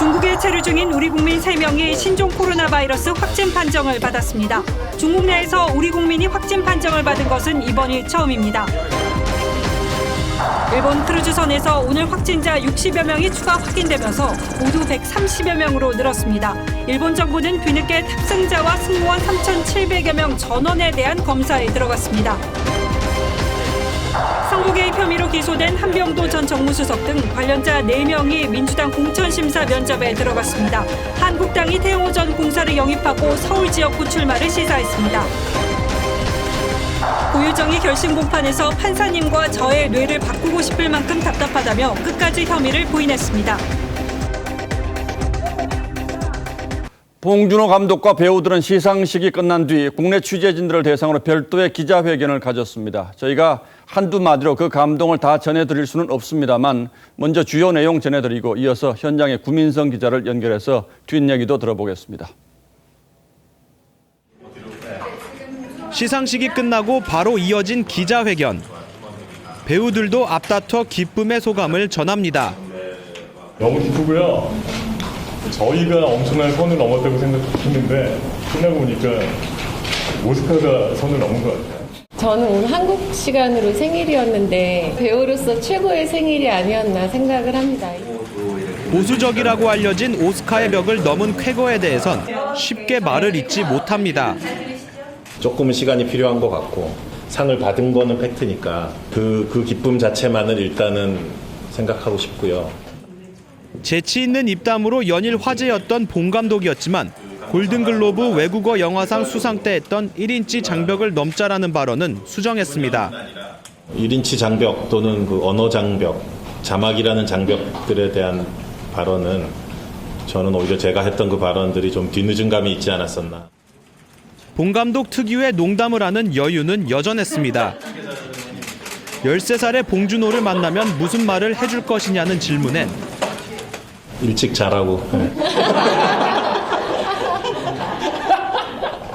중국에 체류 중인 우리 국민 3명이 신종 코로나 바이러스 확진 판정을 받았습니다. 중국 내에서 우리 국민이 확진 판정을 받은 것은 이번이 처음입니다. 일본 크루즈선에서 오늘 확진자 60여 명이 추가 확인되면서 모두 130여 명으로 늘었습니다. 일본 정부는 뒤늦게 탑승자와 승무원 3,700여 명 전원에 대한 검사에 들어갔습니다. 상부 개입 혐의로 기소된 한병도 전 정무수석 등 관련자 4명이 민주당 공천심사 면접에 들어갔습니다. 한국당이 태영호 전 공사를 영입하고 서울 지역구 출마를 시사했습니다. 고유정이 결심 공판에서 판사님과 저의 뇌를 바꾸고 싶을 만큼 답답하다며 끝까지 혐의를 부인했습니다. 봉준호 감독과 배우들은 시상식이 끝난 뒤 국내 취재진들을 대상으로 별도의 기자회견을 가졌습니다. 저희가 한두 마디로 그 감동을 다 전해드릴 수는 없습니다만 먼저 주요 내용 전해드리고 이어서 현장의 구민성 기자를 연결해서 뒷얘기도 들어보겠습니다. 시상식이 끝나고 바로 이어진 기자회견. 배우들도 앞다퉈 기쁨의 소감을 전합니다. 너무 기쁘고요. 저희가 엄청난 선을 넘었다고 생각했는데 끝나고 보니까 오스카가 선을 넘은 것 같아요. 저는 오늘 한국 시간으로 생일이었는데 배우로서 최고의 생일이 아니었나 생각을 합니다. 보수적이라고 알려진 오스카의 벽을 넘은 쾌거에 대해선 쉽게 말을 잇지 못합니다. 조금은 시간이 필요한 것 같고 상을 받은 거는 팩트니까 그 기쁨 자체만을 일단은 생각하고 싶고요. 재치 있는 입담으로 연일 화제였던 봉 감독이었지만 골든글로브 외국어 영화상 수상 때 했던 1인치 장벽을 넘자라는 발언은 수정했습니다. 1인치 장벽 또는 그 언어 장벽, 자막이라는 장벽들에 대한 발언은 저는 오히려 제가 했던 그 발언들이 좀 뒤늦은 감이 있지 않았었나. 봉 감독 특유의 농담을 하는 여유는 여전했습니다. 13살의 봉준호를 만나면 무슨 말을 해줄 것이냐는 질문엔 일찍 자라고.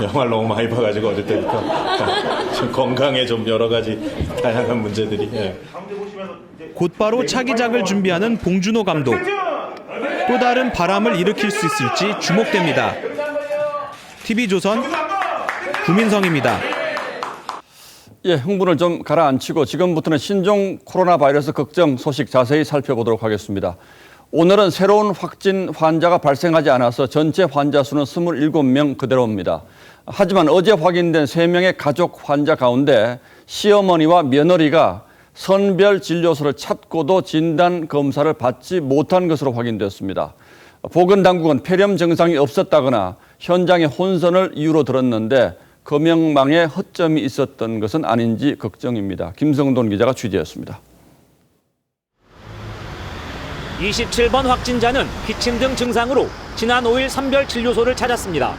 영화를 너무 많이 봐가지고 어릴 때부터 좀 건강에 좀 여러 가지 다양한 문제들이. 곧바로 차기작을 준비하는 봉준호 감독. 또 다른 바람을 일으킬 수 있을지 주목됩니다. TV조선 구민성입니다. 예, 흥분을 좀 가라앉히고 지금부터는 신종 코로나 바이러스 걱정 소식 자세히 살펴보도록 하겠습니다. 오늘은 새로운 확진 환자가 발생하지 않아서 전체 환자 수는 27명 그대로입니다. 하지만 어제 확인된 3명의 가족 환자 가운데 시어머니와 며느리가 선별 진료소를 찾고도 진단 검사를 받지 못한 것으로 확인됐습니다. 보건당국은 폐렴 증상이 없었다거나 현장의 혼선을 이유로 들었는데 검역망에 허점이 있었던 것은 아닌지 걱정입니다. 김성돈 기자가 취재했습니다. 27번 확진자는 기침 등 증상으로 지난 5일 선별진료소를 찾았습니다.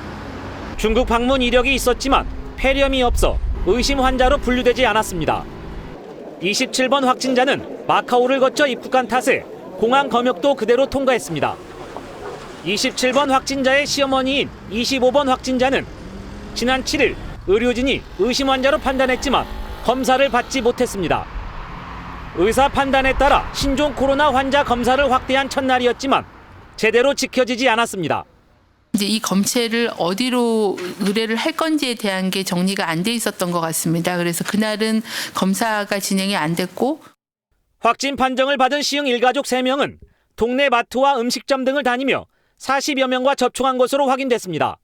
중국 방문 이력이 있었지만 폐렴이 없어 의심 환자로 분류되지 않았습니다. 27번 확진자는 마카오를 거쳐 입국한 탓에 공항 검역도 그대로 통과했습니다. 27번 확진자의 시어머니인 25번 확진자는 지난 7일 의료진이 의심 환자로 판단했지만 검사를 받지 못했습니다. 의사 판단에 따라 신종 코로나 환자 검사를 확대한 첫날이었지만 제대로 지켜지지 않았습니다. 이제 이 검체를 어디로 의뢰를 할 건지에 대한 게 정리가 안 돼 있었던 것 같습니다. 그래서 그날은 검사가 진행이 안 됐고. 확진 판정을 받은 시흥 일가족 3명은 동네 마트와 음식점 등을 다니며 40여 명과 접촉한 것으로 확인됐습니다.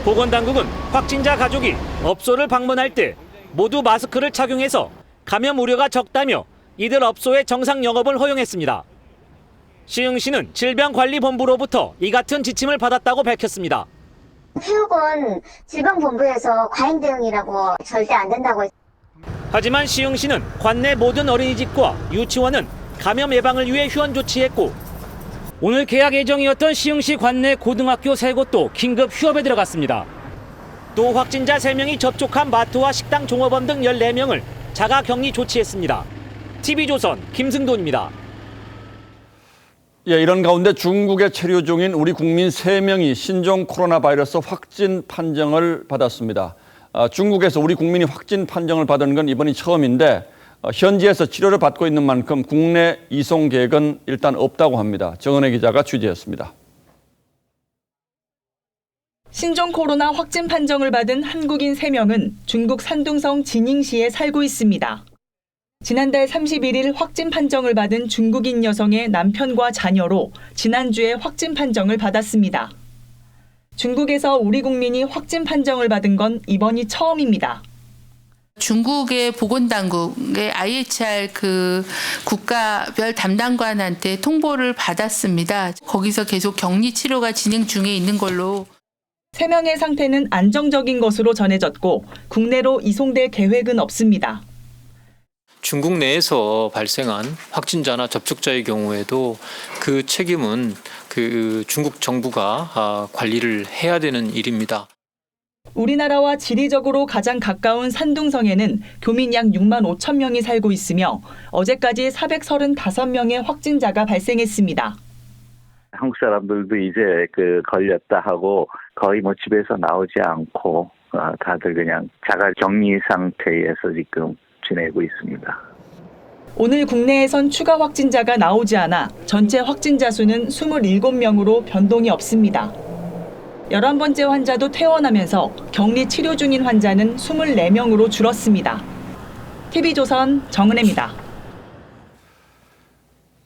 보건당국은 확진자 가족이 업소를 방문할 때 모두 마스크를 착용해서 감염 우려가 적다며 이들 업소의 정상 영업을 허용했습니다. 시흥시는 질병관리본부로부터 이 같은 지침을 받았다고 밝혔습니다. 교육은 질병본부에서 과잉 대응이라고 절대 안 된다고 했습니다. 하지만 시흥시는 관내 모든 어린이집과 유치원은 감염 예방을 위해 휴원 조치했고 오늘 개학 예정이었던 시흥시 관내 고등학교 3곳도 긴급 휴업에 들어갔습니다. 또 확진자 3명이 접촉한 마트와 식당 종업원 등 14명을 자가격리 조치했습니다. TV조선 김승돈입니다. 예, 이런 가운데 중국에 체류 중인 우리 국민 3명이 신종 코로나 바이러스 확진 판정을 받았습니다. 중국에서 우리 국민이 확진 판정을 받은 건 이번이 처음인데 현지에서 치료를 받고 있는 만큼 국내 이송 계획은 일단 없다고 합니다. 정은혜 기자가 취재했습니다. 신종 코로나 확진 판정을 받은 한국인 3명은 중국 산둥성 지닝시에 살고 있습니다. 지난달 31일 확진 판정을 받은 중국인 여성의 남편과 자녀로 지난주에 확진 판정을 받았습니다. 중국에서 우리 국민이 확진 판정을 받은 건 이번이 처음입니다. 중국의 보건당국의 IHR 국가별 담당관한테 통보를 받았습니다. 거기서 계속 격리 치료가 진행 중에 있는 걸로. 3명의 상태는 안정적인 것으로 전해졌고 국내로 이송될 계획은 없습니다. 중국 내에서 발생한 확진자나 접촉자의 경우에도 그 책임은 중국 정부가 관리를 해야 되는 일입니다. 우리나라와 지리적으로 가장 가까운 산둥성에는 교민 약 6만 5천 명이 살고 있으며 어제까지 435명의 확진자가 발생했습니다. 한국 사람들도 이제 걸렸다 하고 거의 집에서 나오지 않고 다들 그냥 자가 격리 상태에서 지금 지내고 있습니다. 오늘 국내에선 추가 확진자가 나오지 않아 전체 확진자 수는 27명으로 변동이 없습니다. 11번째 환자도 퇴원하면서 격리 치료 중인 환자는 24명으로 줄었습니다. TV조선 정은혜입니다.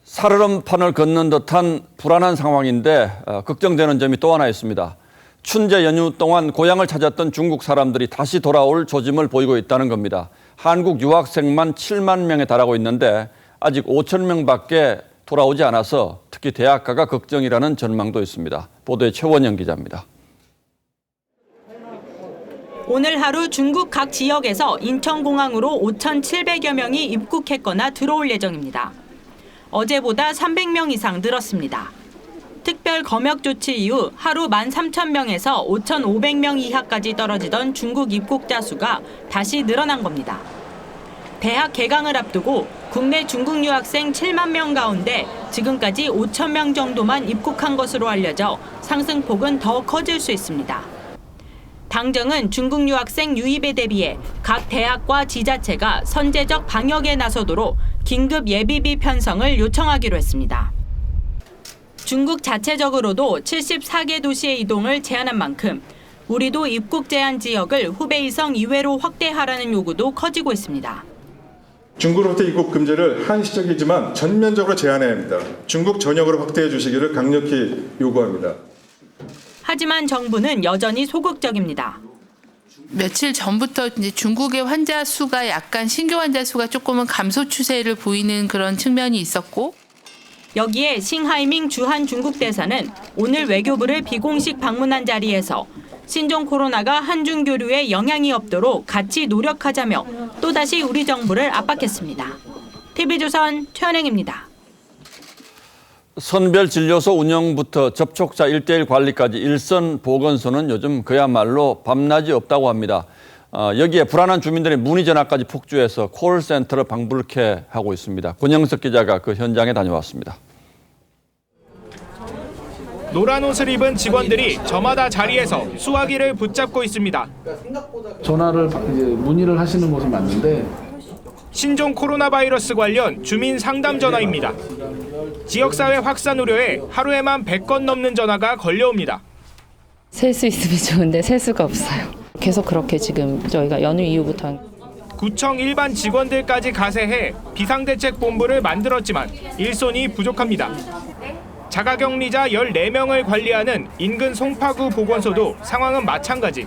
살얼음판을 걷는 듯한 불안한 상황인데 걱정되는 점이 또 하나 있습니다. 춘제 연휴 동안 고향을 찾았던 중국 사람들이 다시 돌아올 조짐을 보이고 있다는 겁니다. 한국 유학생만 7만 명에 달하고 있는데 아직 5천 명밖에 돌아오지 않아서 특히 대학가가 걱정이라는 전망도 있습니다. 보도에 최원영 기자입니다. 오늘 하루 중국 각 지역에서 인천공항으로 5,700여 명이 입국했거나 들어올 예정입니다. 어제보다 300명 이상 늘었습니다. 특별 검역 조치 이후 하루 13,000명에서 5,500명 이하까지 떨어지던 중국 입국자 수가 다시 늘어난 겁니다. 대학 개강을 앞두고 국내 중국 유학생 7만 명 가운데 지금까지 5천 명 정도만 입국한 것으로 알려져 상승폭은 더 커질 수 있습니다. 당정은 중국 유학생 유입에 대비해 각 대학과 지자체가 선제적 방역에 나서도록 긴급 예비비 편성을 요청하기로 했습니다. 중국 자체적으로도 74개 도시의 이동을 제한한 만큼 우리도 입국 제한 지역을 후베이성 이외로 확대하라는 요구도 커지고 있습니다. 중국으로부터 입국 금지를 한시적이지만 전면적으로 제한해야 합니다. 중국 전역으로 확대해 주시기를 강력히 요구합니다. 하지만 정부는 여전히 소극적입니다. 며칠 전부터 이제 중국의 환자 수가 약간 신규 환자 수가 조금은 감소 추세를 보이는 그런 측면이 있었고 여기에 싱하이밍 주한 중국 대사는 오늘 외교부를 비공식 방문한 자리에서 신종 코로나가 한중 교류에 영향이 없도록 같이 노력하자며 또다시 우리 정부를 압박했습니다. TV조선 최은행입니다. 선별진료소 운영부터 접촉자 1:1 관리까지 일선 보건소는 요즘 그야말로 밤낮이 없다고 합니다. 여기에 불안한 주민들의 문의 전화까지 폭주해서 콜센터를 방불케 하고 있습니다. 권영석 기자가 그 현장에 다녀왔습니다. 노란 옷을 입은 직원들이 저마다 자리에서 수화기를 붙잡고 있습니다. 전화를 문의를 하시는 것은 맞는데 신종 코로나 바이러스 관련 주민 상담 전화입니다. 지역사회 확산 우려에 하루에만 100건 넘는 전화가 걸려옵니다. 셀 수 있으면 좋은데 셀 수가 없어요. 계속 그렇게 지금 저희가 연휴 이후부터 구청 일반 직원들까지 가세해 비상대책본부를 만들었지만 일손이 부족합니다. 자가격리자 14명을 관리하는 인근 송파구 보건소도 상황은 마찬가지.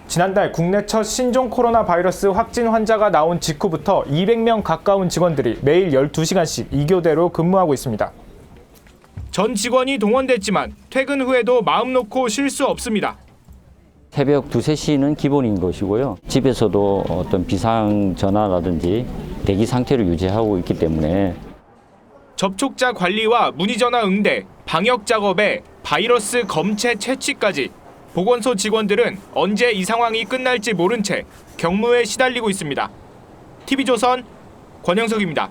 지난달 국내 첫 신종 코로나 바이러스 확진 환자가 나온 직후부터 200명 가까운 직원들이 매일 12시간씩 2교대로 근무하고 있습니다. 전 직원이 동원됐지만 퇴근 후에도 마음 놓고 쉴 수 없습니다. 새벽 2, 3시는 기본인 것이고요. 집에서도 어떤 비상 전화라든지 대기 상태를 유지하고 있기 때문에 접촉자 관리와 문의전화 응대, 방역 작업에 바이러스 검체 채취까지 보건소 직원들은 언제 이 상황이 끝날지 모른 채 경무에 시달리고 있습니다. TV조선 권영석입니다.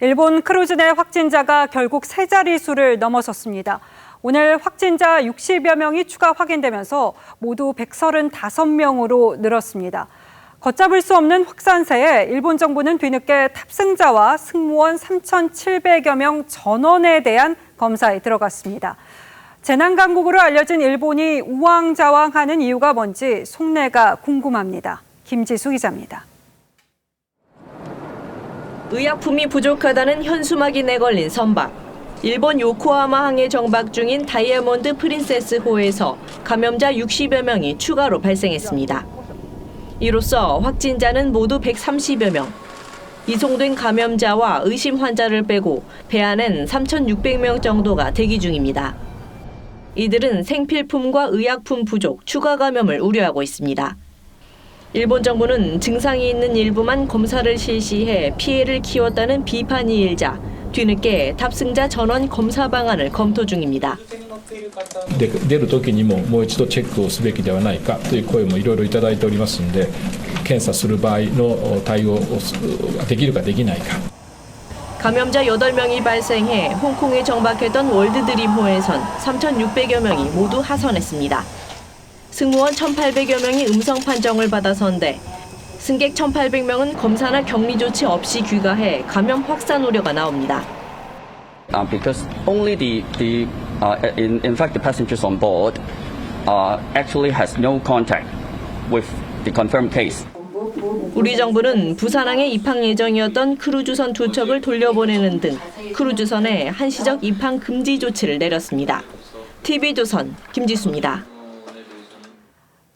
일본 크루즈 내 확진자가 결국 세 자릿수를 넘어섰습니다. 오늘 확진자 60여 명이 추가 확인되면서 모두 135명으로 늘었습니다. 걷잡을 수 없는 확산세에 일본 정부는 뒤늦게 탑승자와 승무원 3,700여 명 전원에 대한 검사에 들어갔습니다. 재난 강국으로 알려진 일본이 우왕좌왕하는 이유가 뭔지 속내가 궁금합니다. 김지수 기자입니다. 의약품이 부족하다는 현수막이 내걸린 선박. 일본 요코하마 항에 정박 중인 다이아몬드 프린세스호에서 감염자 60여 명이 추가로 발생했습니다. 이로써 확진자는 모두 130여 명. 이송된 감염자와 의심 환자를 빼고 배 안엔 3,600명 정도가 대기 중입니다. 이들은 생필품과 의약품 부족, 추가 감염을 우려하고 있습니다. 일본 정부는 증상이 있는 일부만 검사를 실시해 피해를 키웠다는 비판이 일자 뒤늦게 탑승자 전원 검사 방안을 검토 중입니다. 出る時にももう一度チェックをすべきではないかという声もいろいろいただいておりますので、検査する場合の対応をできるかできないか。 감염자 8명이 발생해 홍콩에 정박했던 월드드림호에선 3,600여 명이 모두 하선했습니다. 승무원 1,800여 명이 음성 판정을 받아선데 승객 1,800명은 검사나 격리 조치 없이 귀가해 감염 확산 우려가 나옵니다. Because only in fact the passengers on board actually has no contact with the confirmed case. 우리 정부는 부산항에 입항 예정이었던 크루즈선 2척을 돌려보내는 등 크루즈선에 한시적 입항 금지 조치를 내렸습니다. TV조선 김지수입니다.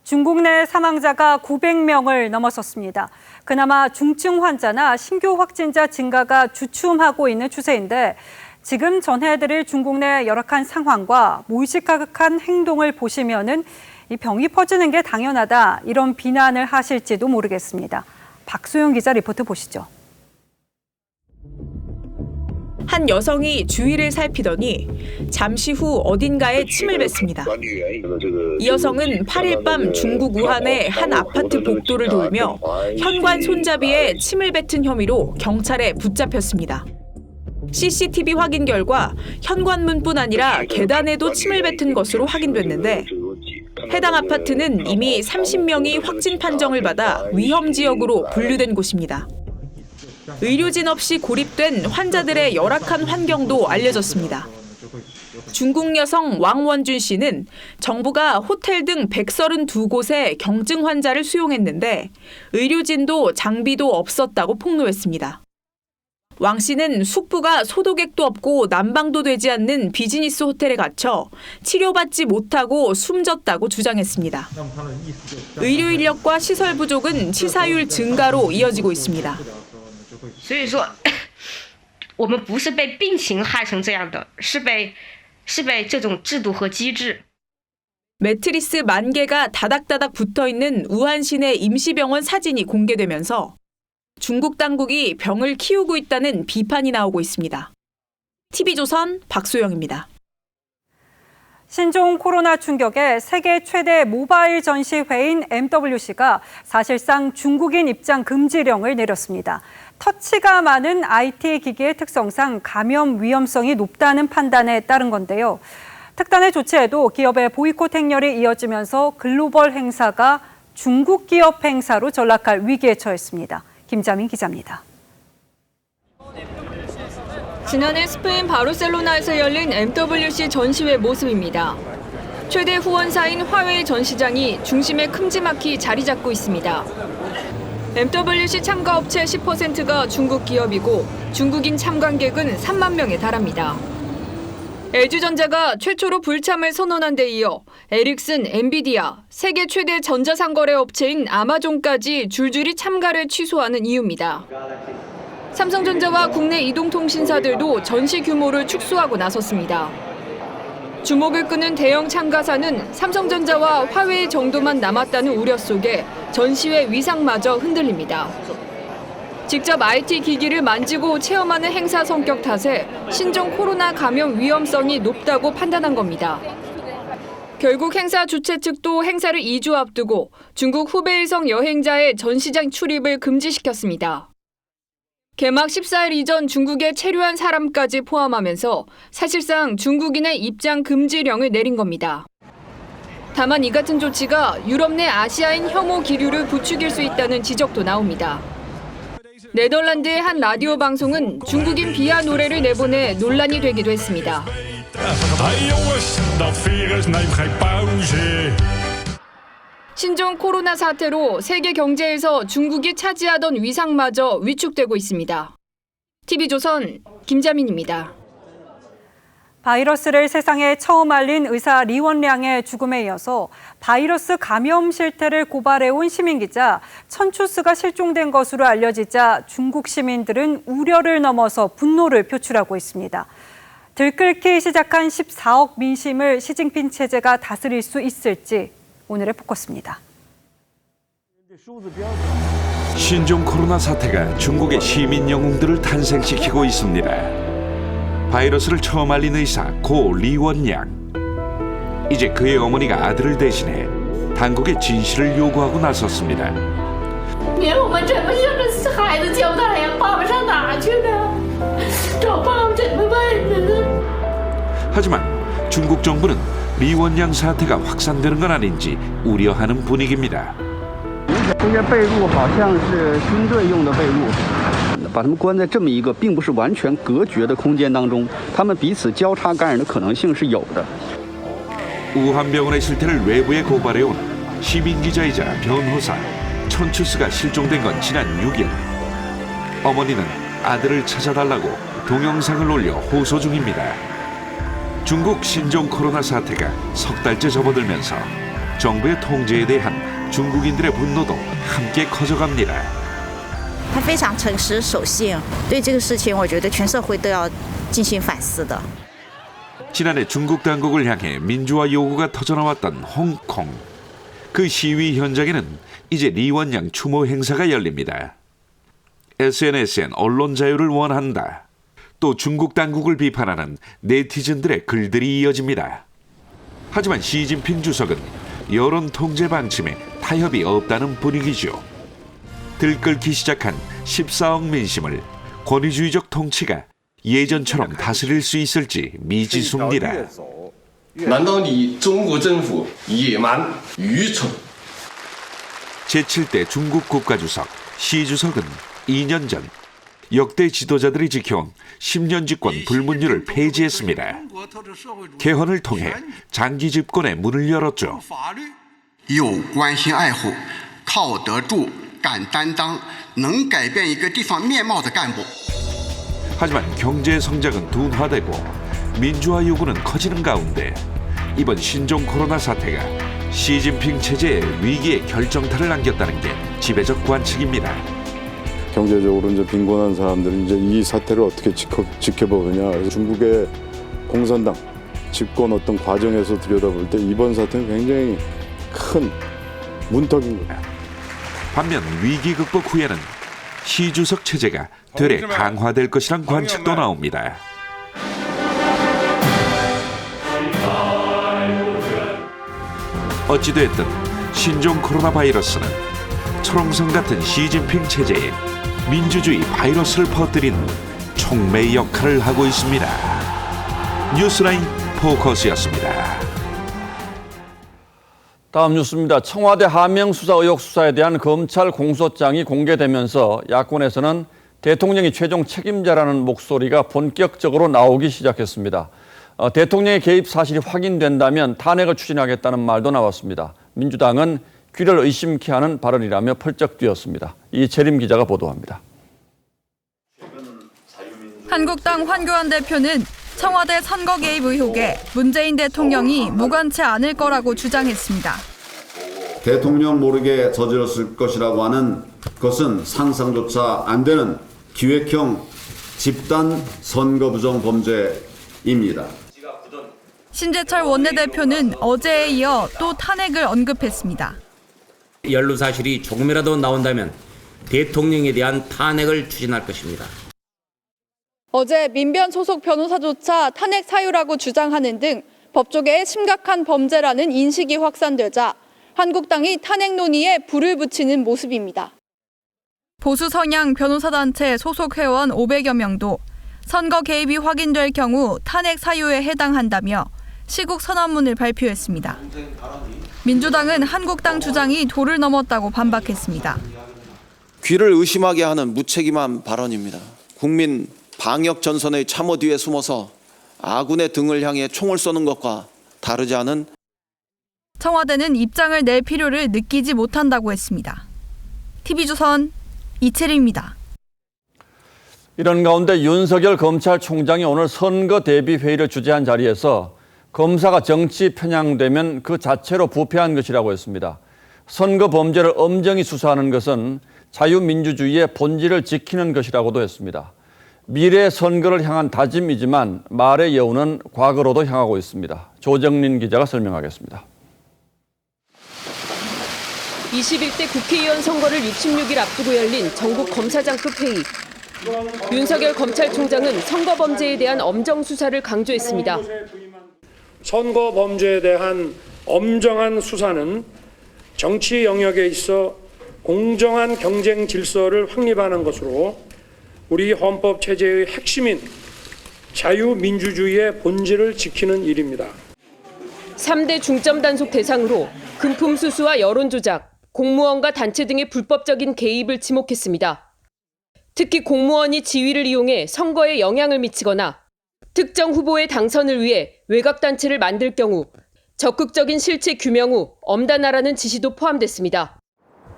중국 내 사망자가 900명을 넘어섰습니다. 그나마 중증 환자나 신규 확진자 증가가 주춤하고 있는 추세인데 지금 전해드릴 중국 내 열악한 상황과 무의식한 행동을 보시면은 이 병이 퍼지는 게 당연하다 이런 비난을 하실지도 모르겠습니다. 박소영 기자 리포트 보시죠. 한 여성이 주위를 살피더니 잠시 후 어딘가에 침을 뱉습니다. 이 여성은 8일 밤 중국 우한의 한 아파트 복도를 돌며 현관 손잡이에 침을 뱉은 혐의로 경찰에 붙잡혔습니다. CCTV 확인 결과 현관문뿐 아니라 계단에도 침을 뱉은 것으로 확인됐는데 해당 아파트는 이미 30명이 확진 판정을 받아 위험 지역으로 분류된 곳입니다. 의료진 없이 고립된 환자들의 열악한 환경도 알려졌습니다. 중국 여성 왕원준 씨는 정부가 호텔 등 132곳에 경증 환자를 수용했는데 의료진도 장비도 없었다고 폭로했습니다. 왕 씨는 숙부가 소독액도 없고 난방도 되지 않는 비즈니스 호텔에 갇혀 치료받지 못하고 숨졌다고 주장했습니다. 의료 인력과 시설 부족은 치사율 증가로 이어지고 있습니다. 所以说我们不是被病情害成这样的，是被这种制度和机制。 매트리스 10,000개가 다닥다닥 붙어있는 우한 시내 임시병원 사진이 공개되면서 중국 당국이 병을 키우고 있다는 비판이 나오고 있습니다. TV조선 박소영입니다. 신종 코로나 충격에 세계 최대 모바일 전시회인 MWC가 사실상 중국인 입장 금지령을 내렸습니다. 터치가 많은 IT 기기의 특성상 감염 위험성이 높다는 판단에 따른 건데요. 특단의 조치에도 기업의 보이콧 행렬이 이어지면서 글로벌 행사가 중국 기업 행사로 전락할 위기에 처했습니다. 김자민 기자입니다. 지난해 스페인 바르셀로나에서 열린 MWC 전시회 모습입니다. 최대 후원사인 화웨이 전시장이 중심에 큼지막히 자리 잡고 있습니다. MWC 참가업체 10%가 중국 기업이고 중국인 참관객은 3만 명에 달합니다. LG전자가 최초로 불참을 선언한 데 이어 에릭슨, 엔비디아, 세계 최대 전자상거래 업체인 아마존까지 줄줄이 참가를 취소하는 이유입니다. 삼성전자와 국내 이동통신사들도 전시 규모를 축소하고 나섰습니다. 주목을 끄는 대형 참가사는 삼성전자와 화웨이 정도만 남았다는 우려 속에 전시회 위상마저 흔들립니다. 직접 IT 기기를 만지고 체험하는 행사 성격 탓에 신종 코로나 감염 위험성이 높다고 판단한 겁니다. 결국 행사 주최 측도 행사를 2주 앞두고 중국 후베이성 여행자의 전시장 출입을 금지시켰습니다. 개막 14일 이전 중국에 체류한 사람까지 포함하면서 사실상 중국인의 입장 금지령을 내린 겁니다. 다만 이 같은 조치가 유럽 내 아시아인 혐오 기류를 부추길 수 있다는 지적도 나옵니다. 네덜란드의 한 라디오 방송은 중국인 비하 노래를 내보내 논란이 되기도 했습니다. 신종 코로나 사태로 세계 경제에서 중국이 차지하던 위상마저 위축되고 있습니다. TV조선 김자민입니다. 바이러스를 세상에 처음 알린 의사 리원량의 죽음에 이어서 바이러스 감염 실태를 고발해온 시민기자 천추스가 실종된 것으로 알려지자 중국 시민들은 우려를 넘어서 분노를 표출하고 있습니다. 들끓기 시작한 14억 민심을 시진핑 체제가 다스릴 수 있을지 오늘의 포커스입니다. 신종 코로나 사태가 중국의 시민 영웅들을 탄생시키고 있습니다. 바이러스를 처음 알린 의사 고 리원량. 이제 그의 어머니가 아들을 대신해 당국의 진실을 요구하고 나섰습니다. 하지만 중국 정부는 리원량 사태가 확산되는 건 아닌지 우려하는 분위기입니다. 这些被褥好像是军队用的被褥，把他们关在这么一个并不是完全隔绝的空间当中，他们彼此交叉感染的可能性是有的。 우한병원의 실태를 외부에 고발해온 시민기자이자 변호사 천추스가 실종된 건 지난 6일. 어머니는 아들을 찾아달라고 동영상을 올려 호소 중입니다. 중국 신종 코로나 사태가 석 달째 접어들면서 정부의 통제에 대한 중국인들의 분노도 함께 커져갑니다. 他非常诚实守信，对这个事情，我觉得全社会都要进行反思的。 지난해 중국 당국을 향해 민주화 요구가 터져나왔던 홍콩. 그 시위 현장에는 이제 리원량 추모 행사가 열립니다. SNS엔 언론 자유를 원한다. 또 중국 당국을 비판하는 네티즌들의 글들이 이어집니다. 하지만 시진핑 주석은 여론 통제 방침에 타협이 없다는 분위기죠. 들끓기 시작한 14억 민심을 권위주의적 통치가 예전처럼 다스릴 수 있을지 미지수입니다. 제7대 중국 국가주석 시 주석은 2년 전 역대 지도자들이 지켜온 10년 집권 불문율을 폐지했습니다. 개헌을 통해 장기 집권의 문을 열었죠. 有关心爱护、靠得住、敢担当、能改变一个地方面貌的干部。 하지만 경제 성장은 둔화되고 민주화 요구는 커지는 가운데 이번 신종 코로나 사태가 시진핑 체제의 위기에 결정타를 남겼다는 게 지배적 관측입니다. 경제적으로 이제 빈곤한 사람들은 이제 이 사태를 어떻게 지켜보느냐. 중국의 공산당 집권 어떤 과정에서 들여다볼 때 이번 사태는 굉장히 큰 문턱입니다. 반면 위기 극복 후에는 시 주석 체제가 되레 강화될 것이란 관측도 나옵니다. 어찌됐든 신종 코로나 바이러스는 철옹성 같은 시진핑 체제에 민주주의 바이러스를 퍼뜨리는 촉매 역할을 하고 있습니다. 뉴스라인 포커스였습니다. 다음 뉴스입니다. 청와대 하명 수사 의혹 수사에 대한 검찰 공소장이 공개되면서 야권에서는 대통령이 최종 책임자라는 목소리가 본격적으로 나오기 시작했습니다. 대통령의 개입 사실이 확인된다면 탄핵을 추진하겠다는 말도 나왔습니다. 민주당은 귀를 의심케 하는 발언이라며 펄쩍 뛰었습니다. 이재림 기자가 보도합니다. 한국당 황교안 대표는 청와대 선거 개입 의혹에 문재인 대통령이 무관치 않을 거라고 주장했습니다. 대통령 모르게 저질렀을 것이라고 하는 것은 상상조차 안 되는 기획형 집단 선거부정 범죄입니다. 신재철 원내대표는 어제에 이어 또 탄핵을 언급했습니다. 연루 사실이 조금이라도 나온다면 대통령에 대한 탄핵을 추진할 것입니다. 어제 민변 소속 변호사조차 탄핵 사유라고 주장하는 등 법조계의 심각한 범죄라는 인식이 확산되자 한국당이 탄핵 논의에 불을 붙이는 모습입니다. 보수 성향 변호사단체 소속 회원 500여 명도 선거 개입이 확인될 경우 탄핵 사유에 해당한다며 시국 선언문을 발표했습니다. 민주당은 한국당 주장이 도를 넘었다고 반박했습니다. 귀를 의심하게 하는 무책임한 발언입니다. 국민 방역 전선의 참호 뒤에 숨어서 아군의 등을 향해 총을 쏘는 것과 다르지 않은 청와대는 입장을 낼 필요를 느끼지 못한다고 했습니다. TV조선 이채림입니다. 이런 가운데 윤석열 검찰총장이 오늘 선거 대비 회의를 주재한 자리에서 검사가 정치 편향되면 그 자체로 부패한 것이라고 했습니다. 선거 범죄를 엄정히 수사하는 것은 자유민주주의의 본질을 지키는 것이라고도 했습니다. 미래 선거를 향한 다짐이지만 말의 여운은 과거로도 향하고 있습니다. 조정린 기자가 설명하겠습니다. 21대 국회의원 선거를 66일 앞두고 열린 전국 검사장급 회의. 윤석열 검찰총장은 선거 범죄에 대한 엄정 수사를 강조했습니다. 선거 범죄에 대한 엄정한 수사는 정치 영역에 있어 공정한 경쟁 질서를 확립하는 것으로 우리 헌법 체제의 핵심인 자유민주주의의 본질을 지키는 일입니다. 3대 중점 단속 대상으로 금품 수수와 여론 조작, 공무원과 단체 등의 불법적인 개입을 지목했습니다. 특히 공무원이 지위를 이용해 선거에 영향을 미치거나 특정 후보의 당선을 위해 외곽단체를 만들 경우 적극적인 실체 규명 후 엄단하라는 지시도 포함됐습니다.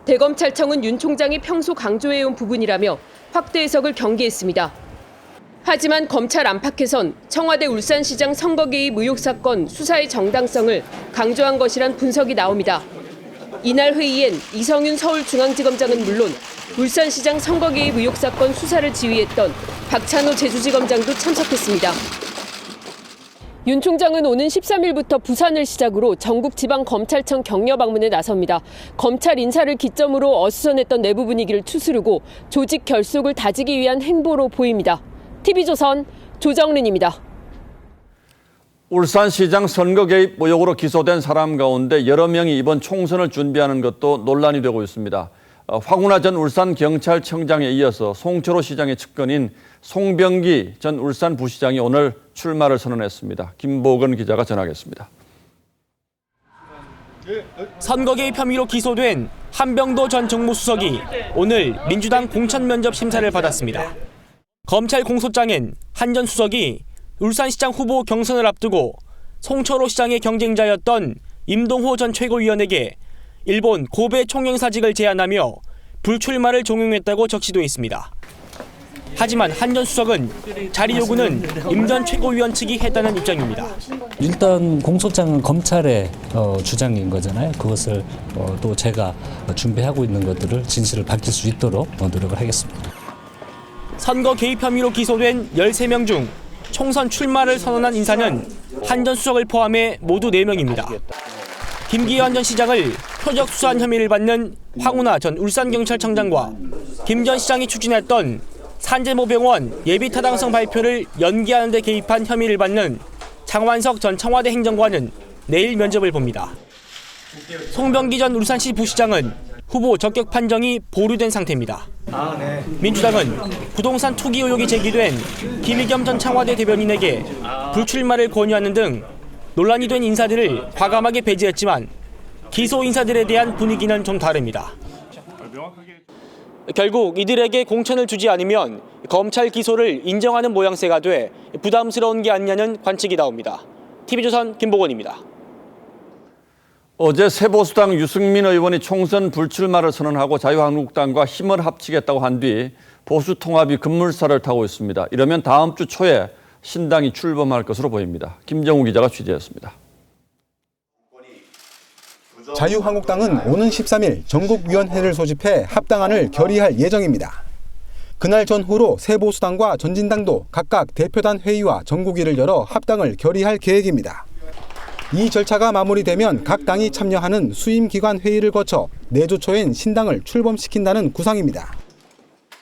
대검찰청은 윤 총장이 평소 강조해온 부분이라며 확대 해석을 경계했습니다. 하지만 검찰 안팎에선 청와대 울산시장 선거 개입 의혹 사건 수사의 정당성을 강조한 것이란 분석이 나옵니다. 이날 회의엔 이성윤 서울중앙지검장은 물론 울산시장 선거 개입 의혹 사건 수사를 지휘했던 박찬호 제주지검장도 참석했습니다. 윤 총장은 오는 13일부터 부산을 시작으로 전국 지방검찰청 격려 방문에 나섭니다. 검찰 인사를 기점으로 어수선했던 내부 분위기를 추스르고 조직 결속을 다지기 위한 행보로 보입니다. TV조선 조정린입니다. 울산시장 선거 개입 의혹으로 기소된 사람 가운데 여러 명이 이번 총선을 준비하는 것도 논란이 되고 있습니다. 황운하 전 울산경찰청장에 이어서 송철호 시장의 측근인 송병기 전 울산부시장이 오늘 출마를 선언했습니다. 김보건 기자가 전하겠습니다. 선거 개입 혐의로 기소된 한병도 전 정무수석이 오늘 민주당 공천 면접 심사를 받았습니다. 검찰 공소장엔 한 전 수석이 울산시장 후보 경선을 앞두고 송철호 시장의 경쟁자였던 임동호 전 최고위원에게 일본 고베 총영사직을 제안하며 불출마를 종용했다고 적시돼 있습니다. 하지만 한 전 수석은 자리 요구는 임 전 최고위원 측이 했다는 입장입니다. 일단 공소장은 검찰의 주장인 거잖아요. 그것을 또 제가 준비하고 있는 것들을 진실을 밝힐 수 있도록 노력을 하겠습니다. 선거 개입 혐의로 기소된 13명 중 총선 출마를 선언한 인사는 한 전 수석을 포함해 모두 4명입니다. 김기현 전 시장을 표적 수사한 혐의를 받는 황운하 전 울산경찰청장과 김 전 시장이 추진했던 산재모병원 예비타당성 발표를 연기하는 데 개입한 혐의를 받는 장완석 전 청와대 행정관은 내일 면접을 봅니다. 송병기 전 울산시 부시장은 후보 적격 판정이 보류된 상태입니다. 민주당은 부동산 투기 의혹이 제기된 김의겸 전 청와대 대변인에게 불출마를 권유하는 등 논란이 된 인사들을 과감하게 배제했지만 기소 인사들에 대한 분위기는 좀 다릅니다. 결국 이들에게 공천을 주지 않으면 검찰 기소를 인정하는 모양새가 돼 부담스러운 게 아니냐는 관측이 나옵니다. TV조선 김보건입니다. 어제 새보수당 유승민 의원이 총선 불출마를 선언하고 자유한국당과 힘을 합치겠다고 한 뒤 보수통합이 급물살을 타고 있습니다. 이러면 다음 주 초에 신당이 출범할 것으로 보입니다. 김정우 기자가 취재했습니다. 자유한국당은 오는 13일 전국위원회를 소집해 합당안을 결의할 예정입니다. 그날 전후로 새보수당과 전진당도 각각 대표단 회의와 전국위를 열어 합당을 결의할 계획입니다. 이 절차가 마무리되면 각 당이 참여하는 수임기관 회의를 거쳐 내주 초엔 신당을 출범시킨다는 구상입니다.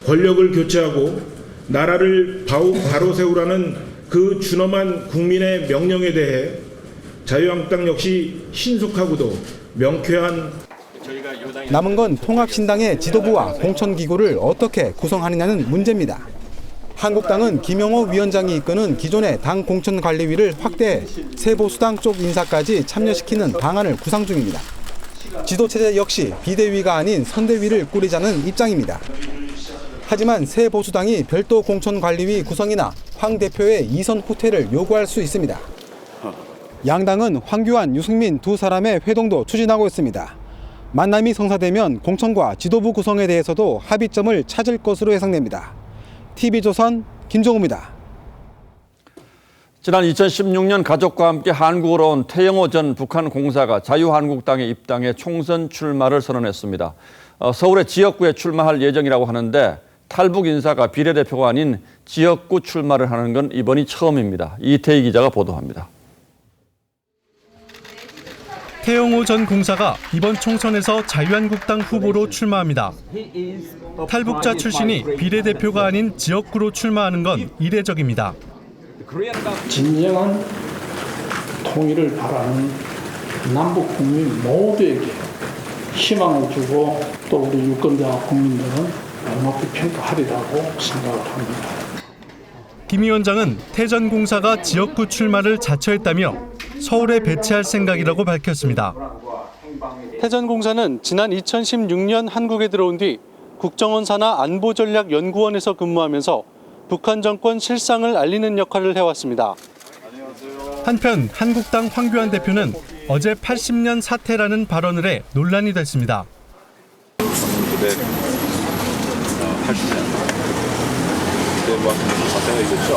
권력을 교체하고 나라를 바로 세우라는 그 준엄한 국민의 명령에 대해 자유한국당 역시 신속하고도 명쾌한 남은 건 통합신당의 지도부와 공천기구를 어떻게 구성하느냐는 문제입니다. 한국당은 김영호 위원장이 이끄는 기존의 당 공천관리위를 확대해 새보수당 쪽 인사까지 참여시키는 방안을 구상 중입니다. 지도체제 역시 비대위가 아닌 선대위를 꾸리자는 입장입니다. 하지만 새보수당이 별도 공천관리위 구성이나 황 대표의 이선 후퇴를 요구할 수 있습니다. 양당은 황교안, 유승민 두 사람의 회동도 추진하고 있습니다. 만남이 성사되면 공천과 지도부 구성에 대해서도 합의점을 찾을 것으로 예상됩니다. TV조선 김종우입니다. 지난 2016년 가족과 함께 한국으로 온 태영호 전 북한 공사가 자유한국당에 입당해 총선 출마를 선언했습니다. 서울의 지역구에 출마할 예정이라고 하는데 탈북 인사가 비례대표가 아닌 지역구 출마를 하는 건 이번이 처음입니다. 이태희 기자가 보도합니다. 태영호 전 공사가 이번 총선에서 자유한국당 후보로 출마합니다. 탈북자 출신이 비례대표가 아닌 지역구로 출마하는 건 이례적입니다. 진정한 통일을 바라는 남북 국민 모두에게 희망을 주고 또 우리 유권자 국민들은 높이 평가하리라고 생각을 합니다. 김 위원장은 태 전 공사가 지역구 출마를 자처했다며 서울에 배치할 생각이라고 밝혔습니다. 태 전 공사는 지난 2016년 한국에 들어온 뒤 국정원 산하 안보전략연구원에서 근무하면서 북한 정권 실상을 알리는 역할을 해왔습니다. 한편 한국당 황교안 대표는 어제 80년 사태라는 발언을 해 논란이 됐습니다. 1980년 그때 뭐 사태가 있었죠.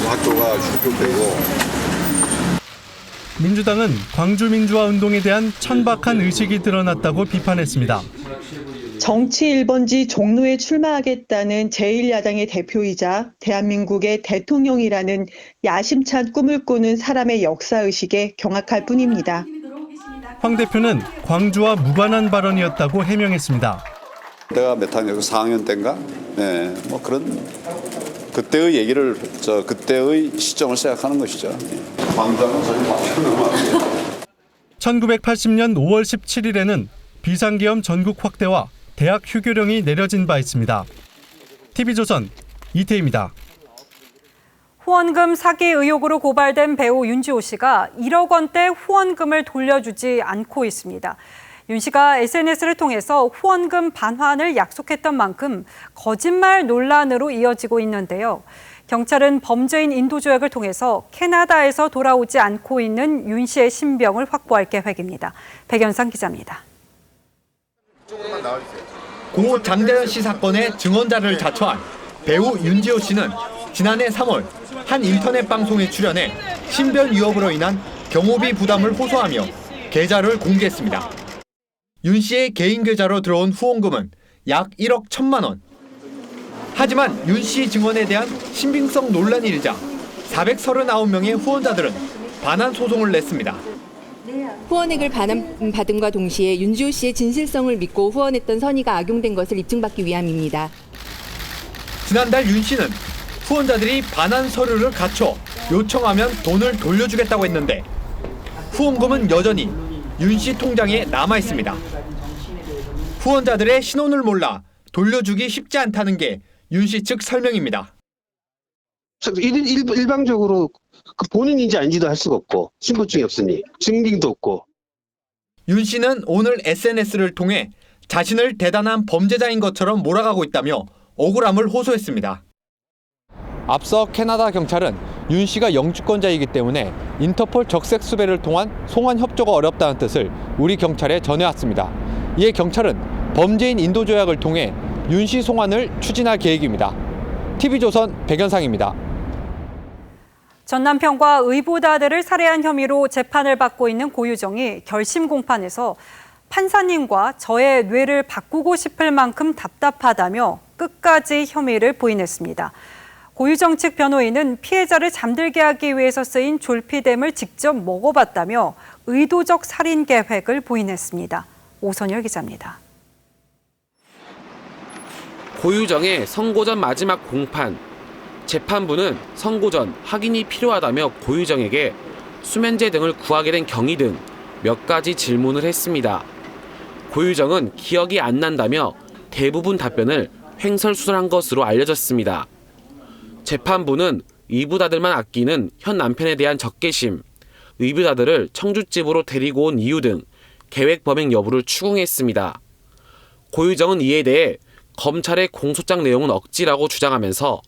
학교가 축적되고. 민주당은 광주 민주화 운동에 대한 천박한 의식이 드러났다고 비판했습니다. 정치 1번지 종로에 출마하겠다는 제1야당의 대표이자 대한민국의 대통령이라는 야심찬 꿈을 꾸는 사람의 역사의식에 경악할 뿐입니다. 황 대표는 광주와 무관한 발언이었다고 해명했습니다. 내가 몇 학년, 4학년 때인가? 네, 뭐 그런 그때의 얘기를 그때의 시점을 생각하는 것이죠. 광장은 사실 맞추는 1980년 5월 17일에는 비상계엄 전국 확대와 대학 휴교령이 내려진 바 있습니다. TV조선 이태희입니다. 후원금 사기 의혹으로 고발된 배우 윤지호 씨가 1억 원대 후원금을 돌려주지 않고 있습니다. 윤 씨가 SNS를 통해서 후원금 반환을 약속했던 만큼 거짓말 논란으로 이어지고 있는데요. 경찰은 범죄인 인도 조약을 통해서 캐나다에서 돌아오지 않고 있는 윤 씨의 신병을 확보할 계획입니다. 백연상 기자입니다. 고 장대현 씨 사건의 증언자를 자처한 배우 윤지호 씨는 지난해 3월 한 인터넷 방송에 출연해 신변 위협으로 인한 경호비 부담을 호소하며 계좌를 공개했습니다. 윤 씨의 개인 계좌로 들어온 후원금은 약 1억 1천만 원. 하지만 윤 씨 증언에 대한 신빙성 논란이 일자 439명의 후원자들은 반환 소송을 냈습니다. 후원액을 반환받음과 동시에 윤지호 씨의 진실성을 믿고 후원했던 선의가 악용된 것을 입증받기 위함입니다. 지난달 윤 씨는 후원자들이 반환 서류를 갖춰 요청하면 돈을 돌려주겠다고 했는데 후원금은 여전히 윤 씨 통장에 남아 있습니다. 후원자들의 신원을 몰라 돌려주기 쉽지 않다는 게 윤 씨 측 설명입니다. 일방적으로 본인인지 아닌지도 할 수가 없고 신분증이 없으니 증빙도 없고. 윤 씨는 오늘 SNS를 통해 자신을 대단한 범죄자인 것처럼 몰아가고 있다며 억울함을 호소했습니다. 앞서 캐나다 경찰은 윤 씨가 영주권자이기 때문에 인터폴 적색 수배를 통한 송환 협조가 어렵다는 뜻을 우리 경찰에 전해왔습니다. 이에 경찰은 범죄인 인도 조약을 통해 윤 씨 송환을 추진할 계획입니다. TV조선 백연상입니다. 전 남편과 의붓아들을 살해한 혐의로 재판을 받고 있는 고유정이 결심 공판에서 판사님과 저의 뇌를 바꾸고 싶을 만큼 답답하다며 끝까지 혐의를 부인했습니다. 고유정 측 변호인은 피해자를 잠들게 하기 위해서 쓰인 졸피뎀을 직접 먹어봤다며 의도적 살인 계획을 부인했습니다. 오선열 기자입니다. 고유정의 선고 전 마지막 공판. 재판부는 선고 전 확인이 필요하다며 고유정에게 수면제 등을 구하게 된 경위 등 몇 가지 질문을 했습니다. 고유정은 기억이 안 난다며 대부분 답변을 횡설수설한 것으로 알려졌습니다. 재판부는 의붓아들만 아끼는 현 남편에 대한 적개심, 의붓아들을 청주집으로 데리고 온 이유 등 계획 범행 여부를 추궁했습니다. 고유정은 이에 대해 검찰의 공소장 내용은 억지라고 주장하면서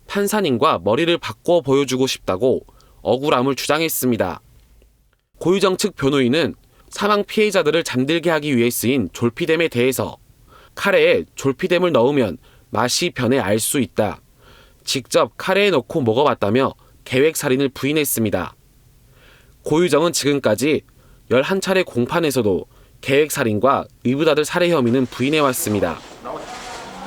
판사님과 머리를 바꿔 보여주고 싶다고 억울함을 주장했습니다. 고유정 측 변호인은 사망 피해자들을 잠들게 하기 위해 쓰인 졸피뎀에 대해서 카레에 졸피뎀을 넣으면 맛이 변해 알 수 있다. 직접 카레에 넣고 먹어봤다며 계획살인을 부인했습니다. 고유정은 지금까지 11차례 공판에서도 계획살인과 의붓아들 살해 혐의는 부인해왔습니다.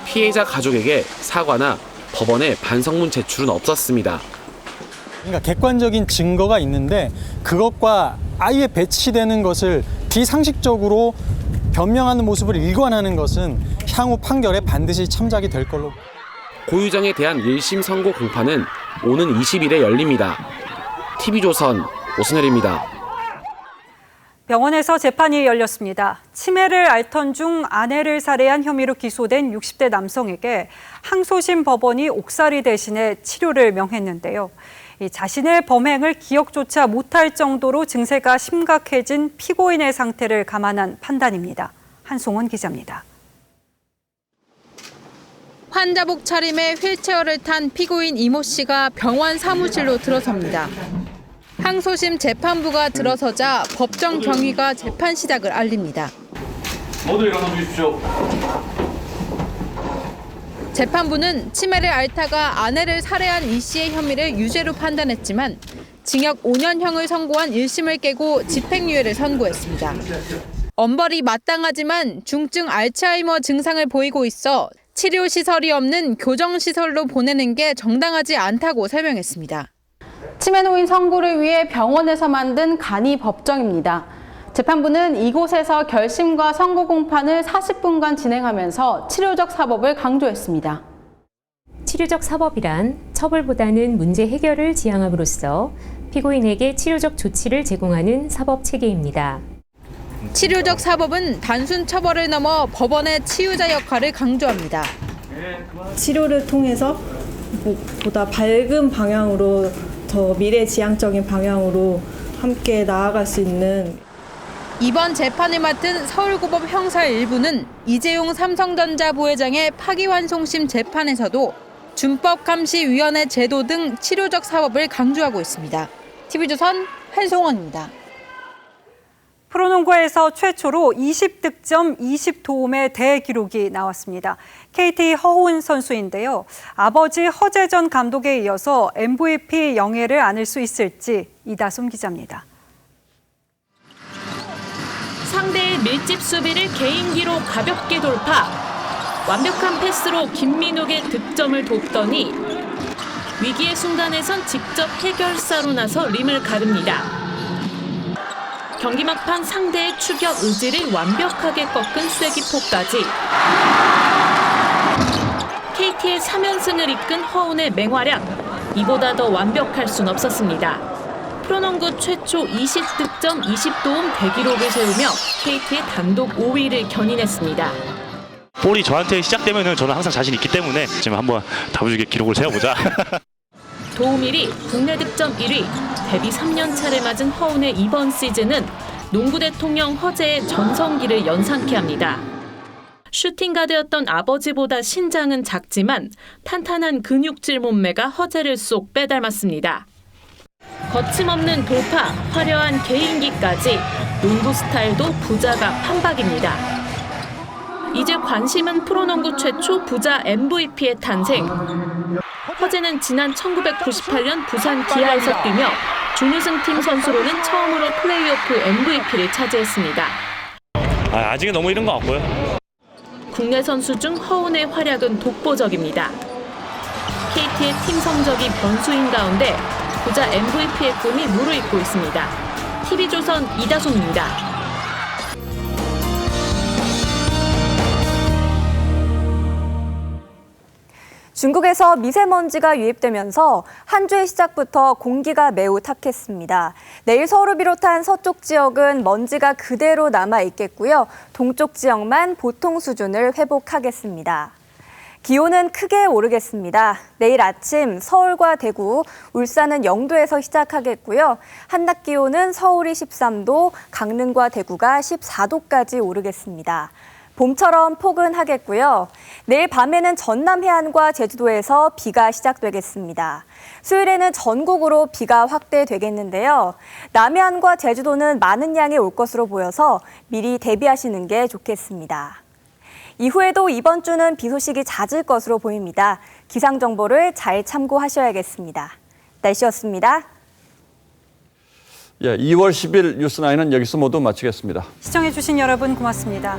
피해자 가족에게 사과나 법원에 반성문 제출은 없었습니다. 그러니까 객관적인 증거가 있는데 그것과 아예 배치되는 것을 비상식적으로 변명하는 모습을 일관하는 것은 향후 판결에 반드시 참작이 될 걸로. 고유정에 대한 1심 선고 공판은 오는 20일에 열립니다. TV조선 오승열입니다. 병원에서 재판이 열렸습니다. 치매를 앓던 중 아내를 살해한 혐의로 기소된 60대 남성에게 항소심 법원이 옥살이 대신에 치료를 명했는데요. 자신의 범행을 기억조차 못할 정도로 증세가 심각해진 피고인의 상태를 감안한 판단입니다. 한송은 기자입니다. 환자복 차림에 휠체어를 탄 피고인 이모 씨가 병원 사무실로 들어섭니다. 항소심 재판부가 들어서자 법정 경위가 재판 시작을 알립니다. 모두 일어나 주십시오. 재판부는 치매를 앓다가 아내를 살해한 이 씨의 혐의를 유죄로 판단했지만 징역 5년형을 선고한 1심을 깨고 집행유예를 선고했습니다. 엄벌이 마땅하지만 중증 알츠하이머 증상을 보이고 있어 치료시설이 없는 교정시설로 보내는 게 정당하지 않다고 설명했습니다. 치매 노인 선고를 위해 병원에서 만든 간이 법정입니다. 재판부는 이곳에서 결심과 선고 공판을 40분간 진행하면서 치료적 사법을 강조했습니다. 치료적 사법이란 처벌보다는 문제 해결을 지향함으로써 피고인에게 치료적 조치를 제공하는 사법 체계입니다. 치료적 사법은 단순 처벌을 넘어 법원의 치유자 역할을 강조합니다. 치료를 통해서 보다 밝은 방향으로 더 미래지향적인 방향으로 함께 나아갈 수 있는. 이번 재판을 맡은 서울고법 형사 1부는 이재용 삼성전자 부회장의 파기환송심 재판에서도 준법감시위원회 제도 등 치료적 사법을 강조하고 있습니다. TV조선 한송원입니다. 프로농구에서 최초로 20득점 20도움의 대기록이 나왔습니다. KT 허훈 선수인데요. 아버지 허재전 감독에 이어서 MVP 영예를 안을 수 있을지 이다솜 기자입니다. 상대의 밀집 수비를 개인기로 가볍게 돌파. 완벽한 패스로 김민욱의 득점을 돕더니 위기의 순간에선 직접 해결사로 나서 림을 가릅니다. 경기 막판 상대의 추격 의지를 완벽하게 꺾은 쐐기포까지. KT의 3연승을 이끈 허훈의 맹활약. 이보다 더 완벽할 순 없었습니다. 프로농구 최초 20득점 20도움 대기록을 세우며 KT의 단독 5위를 견인했습니다. 볼이 저한테 시작되면 저는 항상 자신 있기 때문에 지금 한번 다부지게 기록을 세워보자. 도움 1위, 국내 득점 1위, 데뷔 3년 차를 맞은 허훈의 이번 시즌은 농구 대통령 허재의 전성기를 연상케 합니다. 슈팅 가드였던 아버지보다 신장은 작지만 탄탄한 근육질 몸매가 허재를 쏙 빼닮았습니다. 거침없는 돌파, 화려한 개인기까지 농구 스타일도 부자가 판박입니다. 이제 관심은 프로농구 최초 부자 MVP의 탄생. 허재는 지난 1998년 부산 기아에서 뛰며 준우승팀 선수로는 처음으로 플레이오프 MVP를 차지했습니다. 아직은 너무 이른 것 같고요. 국내 선수 중 허훈의 활약은 독보적입니다. KT의 팀 성적이 변수인 가운데 부자 MVP의 꿈이 무르익고 있습니다. TV조선 이다솜입니다. 중국에서 미세먼지가 유입되면서 한 주의 시작부터 공기가 매우 탁했습니다. 내일 서울을 비롯한 서쪽 지역은 먼지가 그대로 남아 있겠고요. 동쪽 지역만 보통 수준을 회복하겠습니다. 기온은 크게 오르겠습니다. 내일 아침 서울과 대구, 울산은 0도에서 시작하겠고요. 한낮 기온은 서울이 13도, 강릉과 대구가 14도까지 오르겠습니다. 봄처럼 포근하겠고요. 내일 밤에는 전남 해안과 제주도에서 비가 시작되겠습니다. 수요일에는 전국으로 비가 확대되겠는데요. 남해안과 제주도는 많은 양이 올 것으로 보여서 미리 대비하시는 게 좋겠습니다. 이후에도 이번 주는 비 소식이 잦을 것으로 보입니다. 기상 정보를 잘 참고하셔야겠습니다. 날씨였습니다. 2월 10일 뉴스9는 여기서 모두 마치겠습니다. 시청해주신 여러분 고맙습니다.